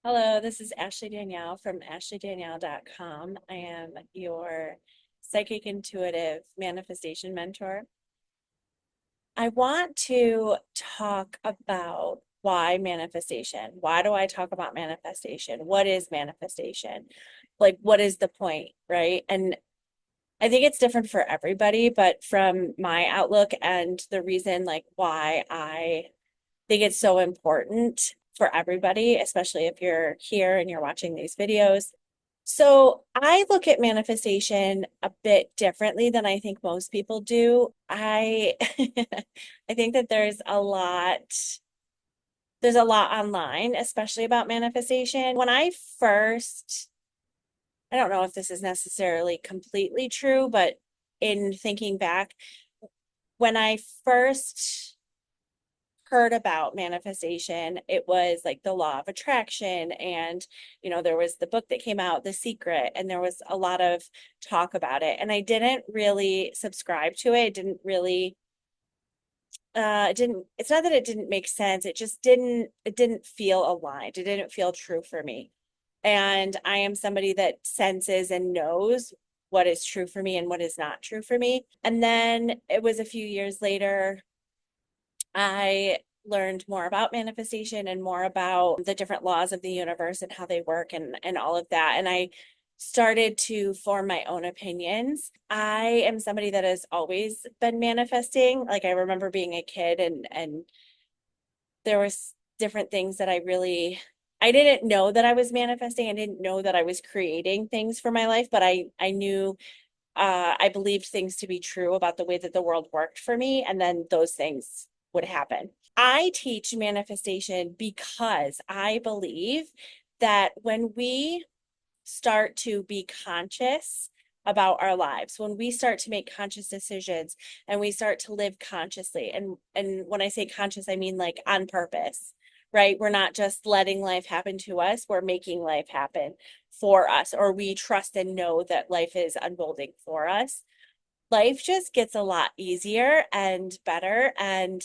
Hello, this is Ashley Danielle from ashleydanielle.com. I am your psychic intuitive manifestation mentor. I want to talk about why manifestation. Why do I talk about manifestation? What is manifestation? Like, what is the point, right? And I think it's different for everybody, but from my outlook and the reason, like, why I think it's so important for everybody, especially if you're here and you're watching these videos. So I look at manifestation a bit differently than I think most people do. I I think that there's a lot online, especially about manifestation. When I first, I don't know if this is necessarily completely true, but in thinking back, when I first heard about manifestation, it was like the law of attraction. And, there was the book that came out, The Secret, and there was a lot of talk about it. And I didn't really subscribe to it. It didn't really, it's not that it didn't make sense. It didn't feel aligned. It didn't feel true for me. And I am somebody that senses and knows what is true for me and what is not true for me. And then it was a few years later I learned more about manifestation and more about the different laws of the universe and how they work and all of that. And I started to form my own opinions. I am somebody that has always been manifesting. Like I remember being a kid and there was different things that I didn't know that I was manifesting. I didn't know that I was creating things for my life, but I knew I believed things to be true about the way that the world worked for me, and then those things would happen. I teach manifestation because I believe that when we start to be conscious about our lives, when we start to make conscious decisions and we start to live consciously, and when I say conscious, I mean like on purpose, right? We're not just letting life happen to us, we're making life happen for us, or we trust and know that life is unfolding for us. Life just gets a lot easier and better, and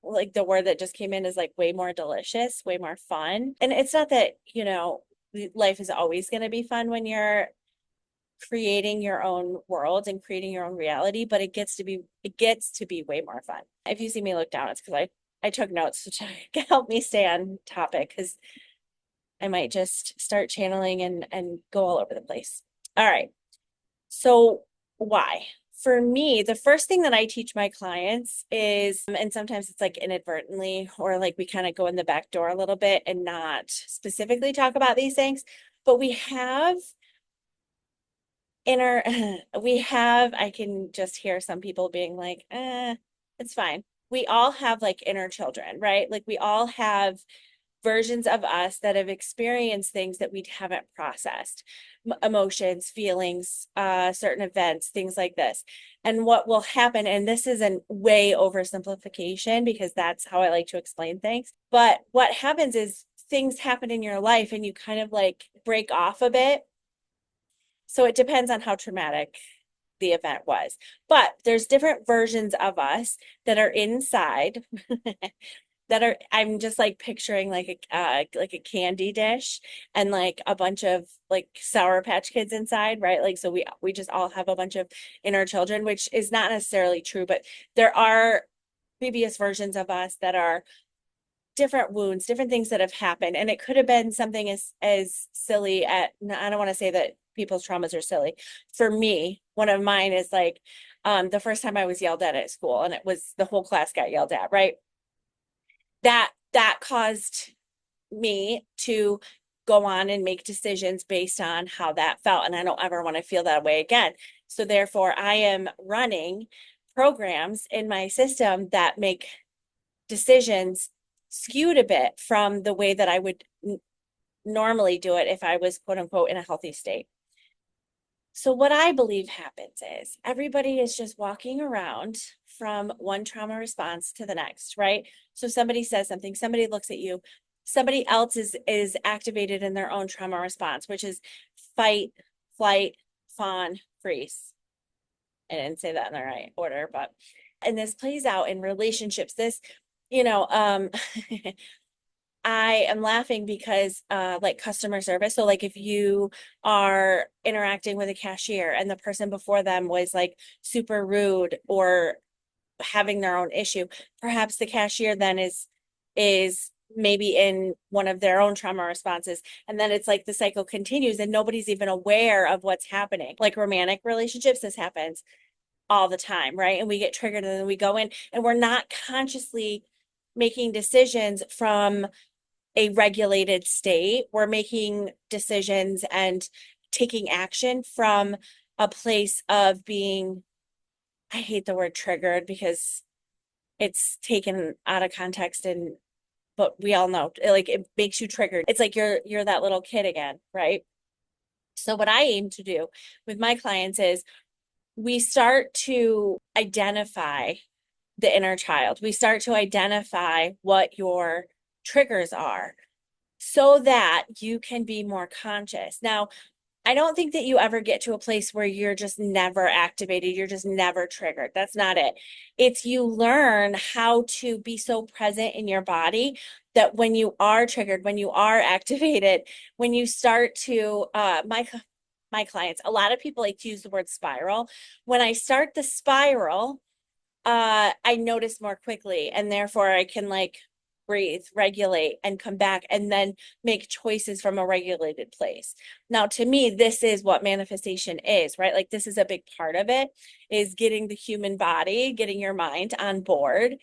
like the word that just came in is like way more delicious, way more fun. And it's not that, life is always going to be fun when you're creating your own world and creating your own reality, but it gets to be way more fun. If you see me look down, it's because I took notes to help me stay on topic, because I might just start channeling and go all over the place. All right. So why? For me, the first thing that I teach my clients is, and sometimes it's like inadvertently, or like we kind of go in the back door a little bit and not specifically talk about these things, but inner, I can just hear some people being like, it's fine. We all have like inner children, right? Like we all have versions of us that have experienced things that we haven't processed, emotions, feelings, certain events, things like this. And what will happen, and this is a way oversimplification because that's how I like to explain things, but what happens is things happen in your life and you kind of like break off a bit. So it depends on how traumatic the event was. But there's different versions of us that are inside that are, I'm just like picturing like a candy dish and like a bunch of like Sour Patch Kids inside, right? Like so we just all have a bunch of inner children, which is not necessarily true, but there are previous versions of us that are different wounds, different things that have happened. And it could have been something as silly at, I don't want to say that people's traumas are silly. For me, one of mine is like the first time I was yelled at school, and it was the whole class got yelled at, right? That caused me to go on and make decisions based on how that felt. And I don't ever want to feel that way again. So therefore, I am running programs in my system that make decisions skewed a bit from the way that I would normally do it if I was quote unquote in a healthy state. So what I believe happens is everybody is just walking around from one trauma response to the next, right? So somebody says something, somebody looks at you, somebody else is activated in their own trauma response, which is fight, flight, fawn, freeze. I didn't say that in the right order, but and this plays out in relationships. This, you know, I am laughing because like customer service. So like if you are interacting with a cashier and the person before them was like super rude or having their own issue, perhaps the cashier then is maybe in one of their own trauma responses. And then it's like the cycle continues and nobody's even aware of what's happening. Like romantic relationships, this happens all the time, right? And we get triggered and then we go in and we're not consciously making decisions from a regulated state. We're making decisions and taking action from a place of being, I hate the word triggered because it's taken out of context, and but we all know like it makes you triggered. It's like you're that little kid again, right? So what I aim to do with my clients is we start to identify the inner child. We start to identify what your triggers are so that you can be more conscious. Now, I don't think that you ever get to a place where you're just never activated, you're just never triggered. That's not it. It's you learn how to be so present in your body that when you are triggered, when you are activated, when you start to my clients, a lot of people like to use the word spiral. When I start the spiral, I notice more quickly and therefore I can like breathe, regulate, and come back and then make choices from a regulated place. Now, to me, this is what manifestation is, right? Like this is a big part of it, is getting the human body, getting your mind on board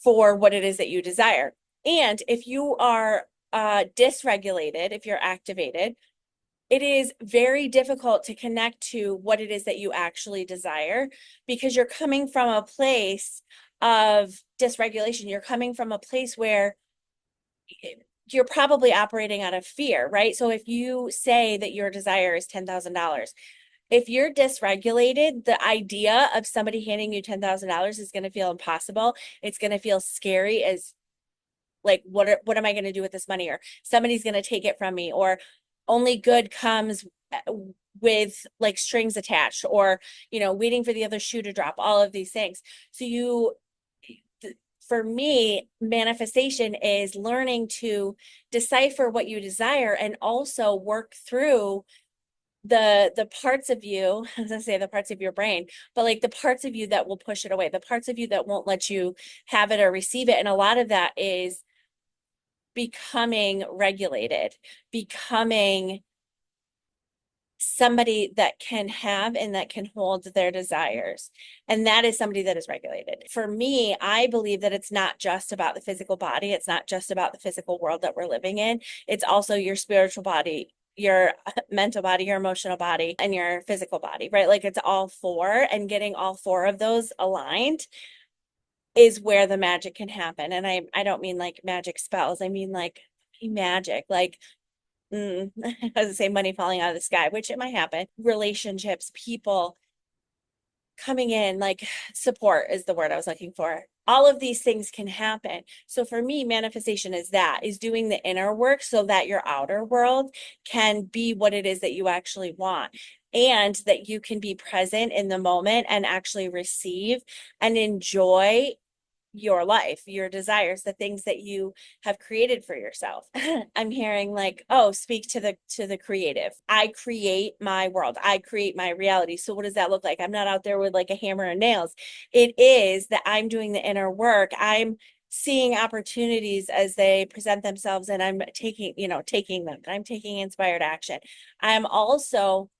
for what it is that you desire. And if you are dysregulated, if you're activated, it is very difficult to connect to what it is that you actually desire because you're coming from a place of dysregulation. You're coming from a place where you're probably operating out of fear, right? So if you say that your desire is $10,000, if you're dysregulated, the idea of somebody handing you $10,000 is going to feel impossible. It's going to feel scary as like what am I going to do with this money, or somebody's going to take it from me, or only good comes with like strings attached, or waiting for the other shoe to drop, all of these things. So for me, manifestation is learning to decipher what you desire and also work through the parts of you, as I say, the parts of your brain, but like the parts of you that will push it away, the parts of you that won't let you have it or receive it. And a lot of that is becoming regulated, becoming somebody that can have and that can hold their desires. And that is somebody that is regulated. For me, I believe that it's not just about the physical body. It's not just about the physical world that we're living in. It's also your spiritual body, your mental body, your emotional body, and your physical body, right? Like it's all four, and getting all four of those aligned is where the magic can happen. And I don't mean like magic spells. I mean like magic, like I was to say money falling out of the sky, which it might happen. Relationships, people coming in, like support is the word I was looking for. All of these things can happen. So for me, manifestation is doing the inner work so that your outer world can be what it is that you actually want. And that you can be present in the moment and actually receive and enjoy your life, your desires, the things that you have created for yourself. I'm hearing like, oh, speak to the creative. I create my world. I create my reality. So what does that look like? I'm not out there with like a hammer and nails. It is that I'm doing the inner work. I'm seeing opportunities as they present themselves and I'm taking them. I'm taking inspired action. I'm also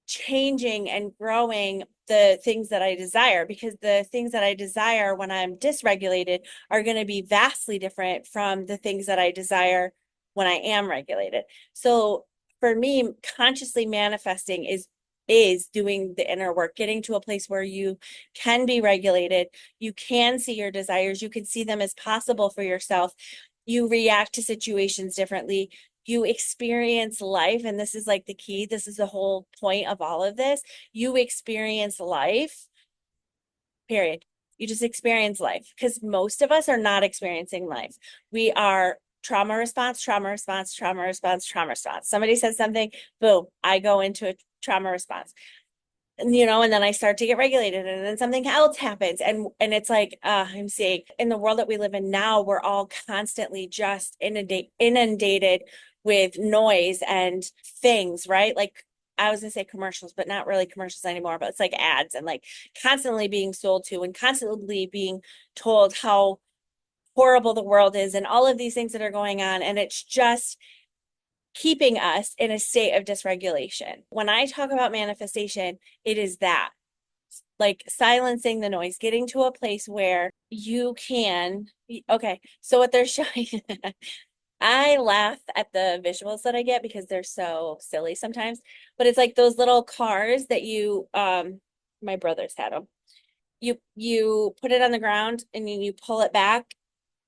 changing and growing the things that I desire, because the things that I desire when I'm dysregulated are going to be vastly different from the things that I desire when I am regulated. So for me, consciously manifesting is doing the inner work, getting to a place where you can be regulated, you can see your desires, you can see them as possible for yourself. You react to situations differently, you experience life, and this is like the key, this is the whole point of all of this. You experience life, period. You just experience life, because most of us are not experiencing life. We are trauma response, trauma response, trauma response, trauma response. Somebody says something, boom, I go into a trauma response. and then I start to get regulated and then something else happens. And it's like, I'm saying in the world that we live in now, we're all constantly just inundated with noise and things, right? Like I was gonna say commercials, but not really commercials anymore, but it's like ads and like constantly being sold to and constantly being told how horrible the world is and all of these things that are going on. And it's just keeping us in a state of dysregulation. When I talk about manifestation, it is that like silencing the noise, getting to a place where you can, okay, so what they're showing, I laugh at the visuals that I get because they're so silly sometimes, but it's like those little cars that my brothers had them. You put it on the ground and then you pull it back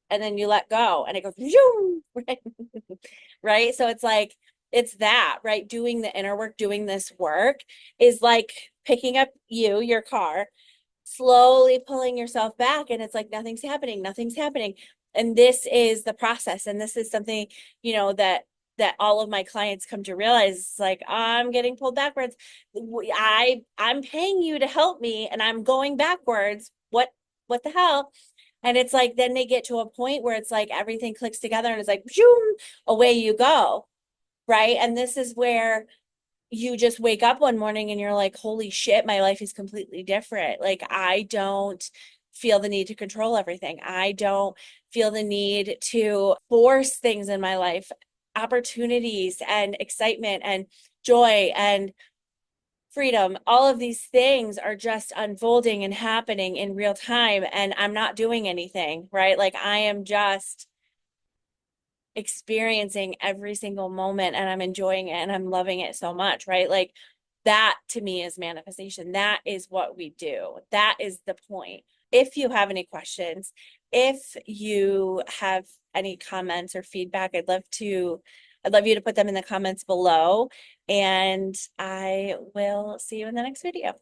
and then you let go and it goes zoom, right? Right? So it's like it's that, right? Doing the inner work, doing this work is like picking up your car, slowly pulling yourself back and it's like nothing's happening, nothing's happening. And this is the process and this is something, that all of my clients come to realize. It's like I'm getting pulled backwards. I'm paying you to help me and I'm going backwards. What the hell? And it's like then they get to a point where it's like everything clicks together and it's like zoom, away you go. Right? And this is where you just wake up one morning and you're like, holy shit, my life is completely different. Like, I don't feel the need to control everything. I don't feel the need to force things in my life, opportunities and excitement and joy and freedom. All of these things are just unfolding and happening in real time. And I'm not doing anything, right? Like, I am just experiencing every single moment and I'm enjoying it and I'm loving it so much, right? Like that to me is manifestation. That is what we do. That is the point. If you have any questions, if you have any comments or feedback, I'd love you to put them in the comments below and I will see you in the next video.